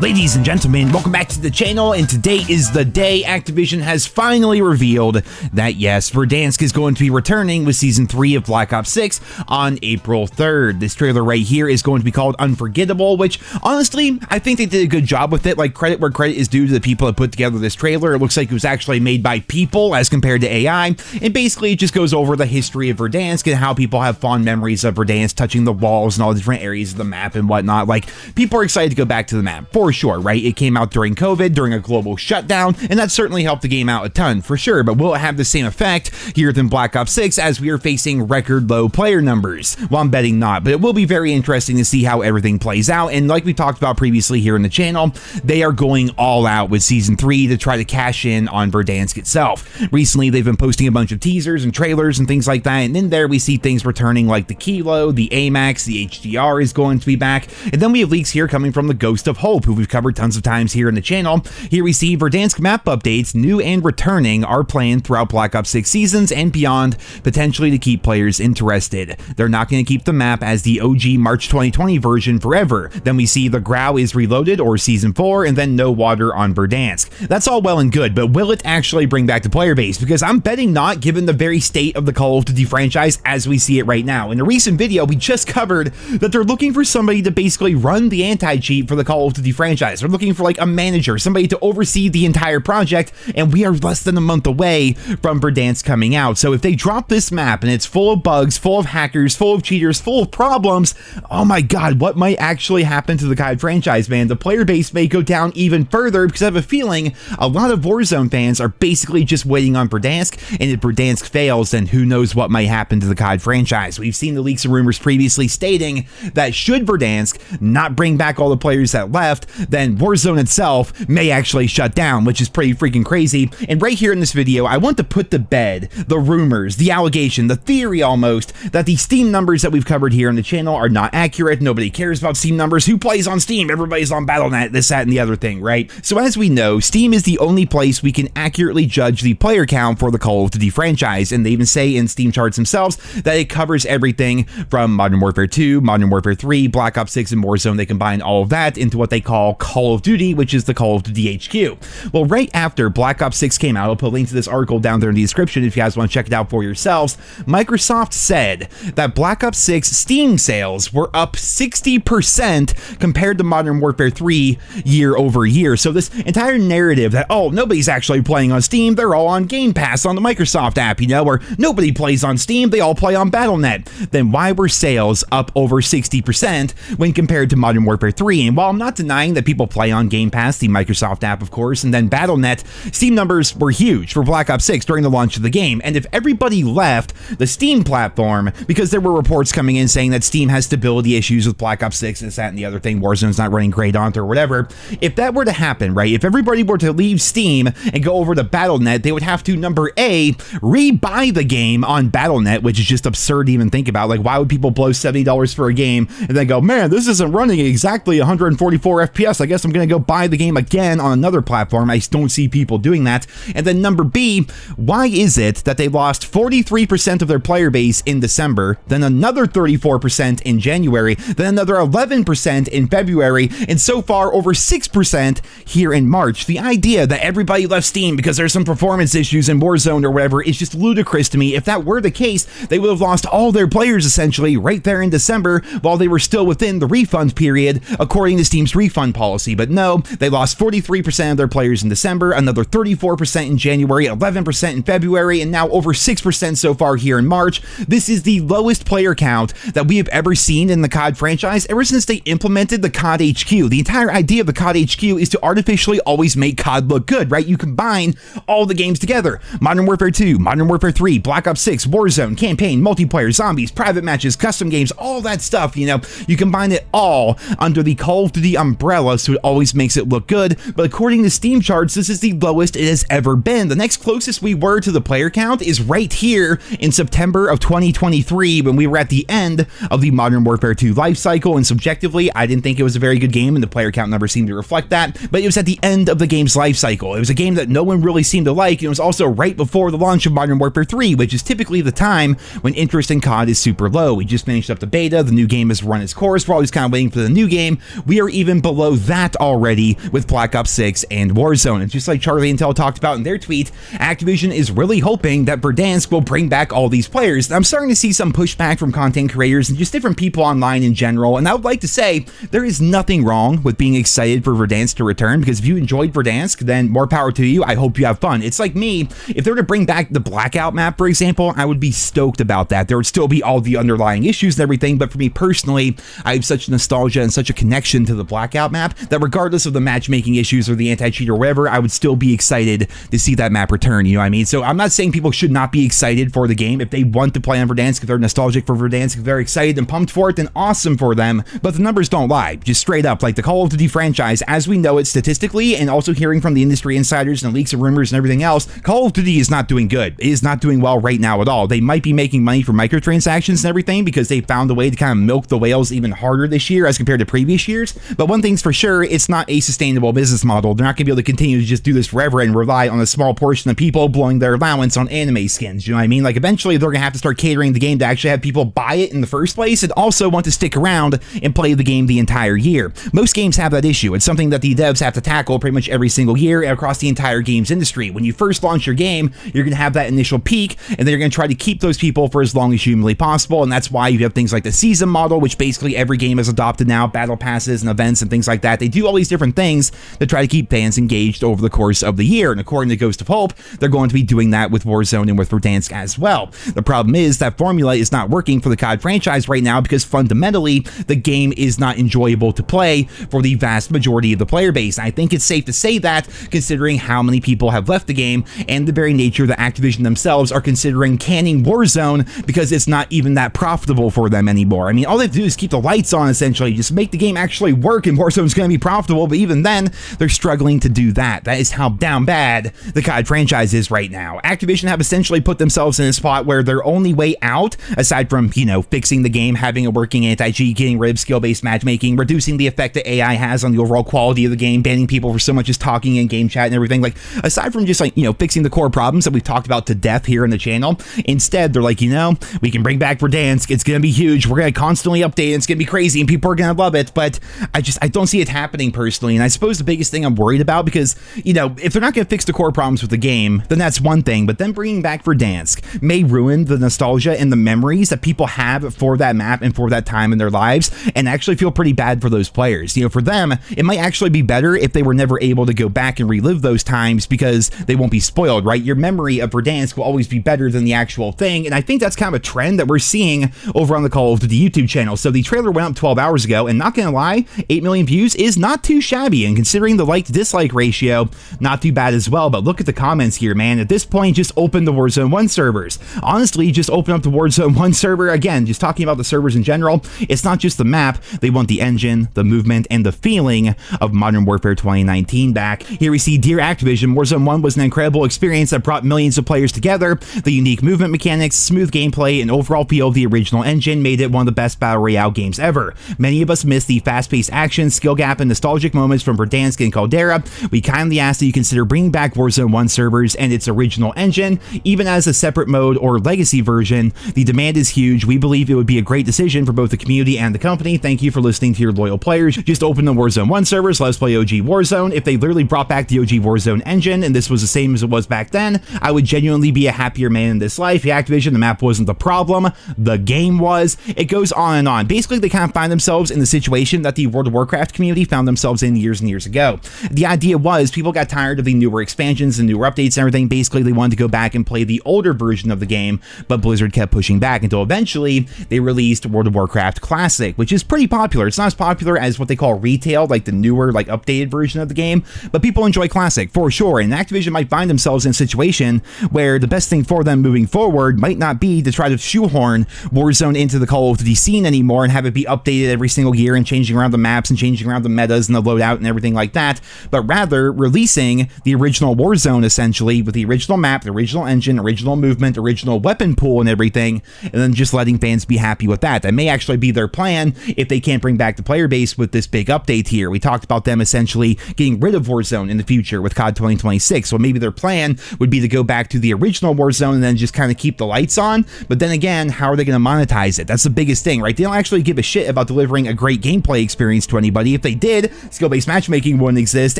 Ladies and gentlemen, welcome back to the channel, and today is the day Activision has finally revealed that yes, Verdansk is going to be returning with Season 3 of Black Ops 6 on April 3rd. This trailer right here is going to be called Unforgettable, which honestly, I think they did a good job with it. Like, credit where credit is due to the people that put together this trailer. It looks like it was actually made by people as compared to AI, and basically it just goes over the history of Verdansk and how people have fond memories of Verdansk touching the walls and all the different areas of the map and whatnot. Like, people are excited to go back to the map, for sure, right? It came out during COVID, during a global shutdown, and that certainly helped the game out a ton, for sure, but will it have the same effect here than Black Ops 6 as we are facing record low player numbers? Well, I'm betting not, but it will be very interesting to see how everything plays out, and like we talked about previously here in the channel, they are going all out with Season 3 to try to cash in on Verdansk itself. Recently, they've been posting a bunch of teasers and trailers and things like that, and in there we see things returning like the Kilo, the AMAX, the HDR is going to be back, and then we have leaks here coming from the Ghost of Hope, who we've covered tons of times here in the channel. Here we see Verdansk map updates, new and returning, are planned throughout Black Ops 6 seasons and beyond, potentially to keep players interested. They're not going to keep the map as the OG March 2020 version forever. Then we see the Grau is reloaded, or Season 4, and then no water on Verdansk. That's all well and good, but will it actually bring back the player base? Because I'm betting not, given the very state of the Call of Duty franchise as we see it right now. In a recent video, we just covered that they're looking for somebody to basically run the anti-cheat for the Call of Duty franchise. They're looking for like a manager, somebody to oversee the entire project, and we are less than a month away from Verdansk coming out. So if they drop this map and it's full of bugs, full of hackers, full of cheaters, full of problems, oh my god, what might actually happen to the COD franchise, man? The player base may go down even further, because I have a feeling a lot of Warzone fans are basically just waiting on Verdansk, and if Verdansk fails, then who knows what might happen to the COD franchise. We've seen the leaks and rumors previously stating that should Verdansk not bring back all the players that left, then Warzone itself may actually shut down, which is pretty freaking crazy. And right here in this video, I want to put to bed the rumors, the allegation, the theory almost, that the Steam numbers that we've covered here on the channel are not accurate. Nobody cares about Steam numbers. Who plays on Steam? Everybody's on Battle.net, this, that, and the other thing, right? So as we know, Steam is the only place we can accurately judge the player count for the Call of Duty franchise, and they even say in Steam charts themselves that it covers everything from Modern Warfare 2, Modern Warfare 3, Black Ops 6, and Warzone. They combine all of that into what they call Call of Duty, which is the Call of Duty HQ. Well, right after Black Ops 6 came out, I'll put a link to this article down there in the description if you guys want to check it out for yourselves. Microsoft said that Black Ops 6 Steam sales were up 60% compared to Modern Warfare 3 year over year. So this entire narrative that, oh, nobody's actually playing on Steam, they're all on Game Pass on the Microsoft app, you know, or nobody plays on Steam, they all play on Battle.net. Then why were sales up over 60% when compared to Modern Warfare 3? And while I'm not denying that people play on Game Pass, the Microsoft app, of course, and then Battle.net, Steam numbers were huge for Black Ops 6 during the launch of the game. And if everybody left the Steam platform, because there were reports coming in saying that Steam has stability issues with Black Ops 6, this, that, and the other thing, Warzone's not running great on it or whatever, if that were to happen, right, if everybody were to leave Steam and go over to Battle.net, they would have to, number A, rebuy the game on Battle.net, which is just absurd to even think about. Like, why would people blow $70 for a game and then go, man, this isn't running exactly 144 FPS, I guess I'm gonna go buy the game again on another platform. I don't see people doing that. And then number B, why is it that they lost 43% of their player base in December, then another 34% in January, then another 11% in February, and so far over 6% here in March? The idea that everybody left Steam because there's some performance issues in Warzone or whatever is just ludicrous to me. If that were the case, they would have lost all their players essentially right there in December while they were still within the refund period according to Steam's refund policy. But no, they lost 43% of their players in December, another 34% in January, 11% in February, and now over 6% so far here in March. This is the lowest player count that we have ever seen in the COD franchise ever since they implemented the COD HQ. The entire idea of the COD HQ is to artificially always make COD look good, right? You combine all the games together. Modern Warfare 2, Modern Warfare 3, Black Ops 6, Warzone, campaign, multiplayer, zombies, private matches, custom games, all that stuff, you know, you combine it all under the Call of Duty umbrella, so it always makes it look good. But according to Steam charts, this is the lowest it has ever been. The next closest we were to the player count is right here in September of 2023 when we were at the end of the Modern Warfare 2 life cycle, and subjectively, I didn't think it was a very good game, and the player count numbers seemed to reflect that, but it was at the end of the game's life cycle. It was a game that no one really seemed to like, and it was also right before the launch of Modern Warfare 3, which is typically the time when interest in COD is super low. We just finished up the beta, the new game has run its course, we're always kind of waiting for the new game. We are even below follow that already with Black Ops 6 and Warzone. And just like Charlie and Intel talked about in their tweet, Activision is really hoping that Verdansk will bring back all these players. And I'm starting to see some pushback from content creators and just different people online in general. And I would like to say there is nothing wrong with being excited for Verdansk to return, because if you enjoyed Verdansk, then more power to you. I hope you have fun. It's like me, if they were to bring back the Blackout map, for example, I would be stoked about that. There would still be all the underlying issues and everything, but for me personally, I have such nostalgia and such a connection to the Blackout map that regardless of the matchmaking issues or the anti-cheat or whatever, I would still be excited to see that map return, you know what I mean? So I'm not saying people should not be excited for the game. If they want to play on Verdansk, if they're nostalgic for Verdansk, if they're excited and pumped for it, then awesome for them, but the numbers don't lie. Just straight up, like the Call of Duty franchise, as we know it statistically, and also hearing from the industry insiders and leaks and rumors and everything else, Call of Duty is not doing good. It is not doing well right now at all. They might be making money from microtransactions and everything because they found a way to kind of milk the whales even harder this year as compared to previous years, but one thing's for sure, it's not a sustainable business model. They're not going to be able to continue to just do this forever and rely on a small portion of people blowing their allowance on anime skins, you know what I mean? Like eventually they're going to have to start catering the game to actually have people buy it in the first place and also want to stick around and play the game the entire year. Most games have that issue. It's something that the devs have to tackle pretty much every single year across the entire games industry. When you first launch your game, you're going to have that initial peak, and then you're going to try to keep those people for as long as humanly possible, and that's why you have things like the season model, which basically every game has adopted now, battle passes and events and things like that. They do all these different things to try to keep fans engaged over the course of the year, and according to Ghost of Hope, they're going to be doing that with Warzone and with Verdansk as well. The problem is that formula is not working for the COD franchise right now because fundamentally, the game is not enjoyable to play for the vast majority of the player base. And I think it's safe to say that considering how many people have left the game and the very nature that Activision themselves are considering canning Warzone because it's not even that profitable for them anymore. I mean, all they have to do is keep the lights on, essentially, just make the game actually work and Warzone's going to be profitable, but even then, they're struggling to do that. That is how down bad the COD franchise is right now. Activision have essentially put themselves in a spot where their only way out, aside from, you know, fixing the game, having a working anti-cheat, getting rid of skill-based matchmaking, reducing the effect that AI has on the overall quality of the game, banning people for so much as talking in game chat and everything, like, aside from just, like, you know, fixing the core problems that we've talked about to death here in the channel, instead, they're like, you know, we can bring back Verdansk, it's gonna be huge, we're gonna constantly update, it's gonna be crazy, and people are gonna love it, but I don't see it happening personally, and I suppose the biggest thing I'm worried about, because, you know, if they're not gonna fix the core problems with the game, then that's one thing, but then bringing back Verdansk may ruin the nostalgia and the memories that people have for that map and for that time in their lives, and actually feel pretty bad for those players. You know, for them, it might actually be better if they were never able to go back and relive those times because they won't be spoiled, right? Your memory of Verdansk will always be better than the actual thing, and I think that's kind of a trend that we're seeing over on the Call of Duty YouTube channel. So the trailer went up 12 hours ago, and not gonna lie, 8 million views is not too shabby, and considering the like-to-dislike ratio, not too bad as well, but look at the comments here, man. At this point, just open the Warzone 1 servers. Honestly, just open up the Warzone 1 server. Again, just talking about the servers in general, it's not just the map, they want the engine, the movement, and the feeling of Modern Warfare 2019 back. Here we see, Dear Activision, Warzone 1 was an incredible experience that brought millions of players together. The unique movement mechanics, smooth gameplay, and overall feel of the original engine made it one of the best Battle Royale games ever. Many of us miss the fast-paced action, skill gap, and nostalgic moments from Verdansk and Caldera. We kindly ask that you consider bringing back Warzone 1 servers and its original engine, even as a separate mode or legacy version. The demand is huge. We believe it would be a great decision for both the community and the company. Thank you for listening to your loyal players. Just open the Warzone 1 servers, let's play OG Warzone. If they literally brought back the OG Warzone engine and this was the same as it was back then, I would genuinely be a happier man in this life. The Activision, the map wasn't the problem, the game was. It goes on and on. Basically, they kind of find themselves in the situation that the World of Warcraft community found themselves in years and years ago. The idea was people got tired of the newer expansions and newer updates and everything. Basically, they wanted to go back and play the older version of the game, but Blizzard kept pushing back until eventually they released World of Warcraft Classic, which is pretty popular. It's not as popular as what they call retail, like the newer, like updated version of the game, but people enjoy Classic for sure, and Activision might find themselves in a situation where the best thing for them moving forward might not be to try to shoehorn Warzone into the Call of Duty scene anymore and have it be updated every single year and changing around the maps and changing around the metas and the loadout and everything like that, but rather releasing the original Warzone essentially with the original map, the original engine, original movement, original weapon pool and everything, and then just letting fans be happy with that. That may actually be their plan if they can't bring back the player base with this big update here. We talked about them essentially getting rid of Warzone in the future with COD 2026, so maybe their plan would be to go back to the original Warzone and then just kind of keep the lights on, but then again, how are they going to monetize it? That's the biggest thing, right? They don't actually give a shit about delivering a great gameplay experience to anybody. if they did, skill-based matchmaking wouldn't exist,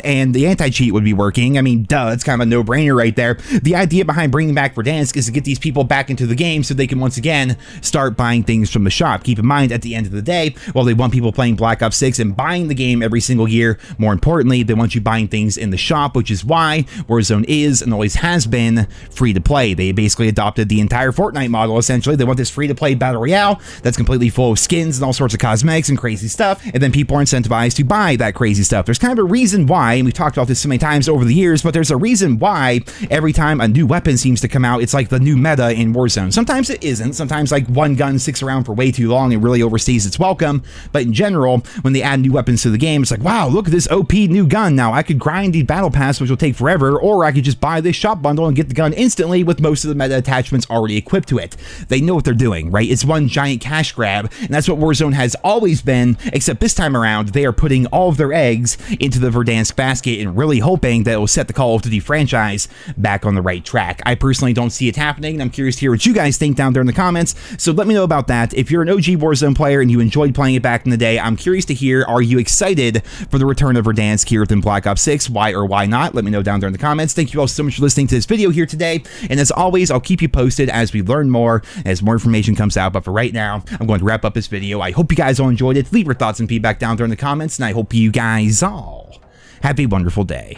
and the anti-cheat would be working. I mean, duh, it's kind of a no-brainer right there. The idea behind bringing back Verdansk is to get these people back into the game so they can once again start buying things from the shop. Keep in mind, at the end of the day, while they want people playing Black Ops 6 and buying the game every single year, more importantly, they want you buying things in the shop, which is why Warzone is and always has been free to play. They basically adopted the entire Fortnite model, essentially. They want this free-to-play battle royale that's completely full of skins and all sorts of cosmetics and crazy stuff, and then people are incentivized to buy that crazy stuff. There's kind of a reason why, and we've talked about this so many times over the years, but there's a reason why every time a new weapon seems to come out, it's like the new meta in Warzone. Sometimes it isn't. Sometimes like one gun sticks around for way too long and really overstays its welcome, but in general, when they add new weapons to the game, it's like, wow, look at this OP new gun. Now I could grind the battle pass, which will take forever, or I could just buy this shop bundle and get the gun instantly with most of the meta attachments already equipped to it. They know what they're doing, right? It's one giant cash grab, and that's what Warzone has always been, except this time around, they are putting all of their eggs into the Verdansk basket and really hoping that it will set the Call of Duty franchise back on the right track. I personally don't see it happening, and I'm curious to hear what you guys think down there in the comments, so let me know about that. If you're an OG Warzone player and you enjoyed playing it back in the day, I'm curious to hear, are you excited for the return of Verdansk here within Black Ops 6? Why or why not? Let me know down there in the comments. Thank you all so much for listening to this video here today, and as always, I'll keep you posted as we learn more, as more information comes out, but for right now, I'm going to wrap up this video. I hope you guys all enjoyed it. Leave your thoughts and feedback down there in the comments, and I hope you guys all have a wonderful day.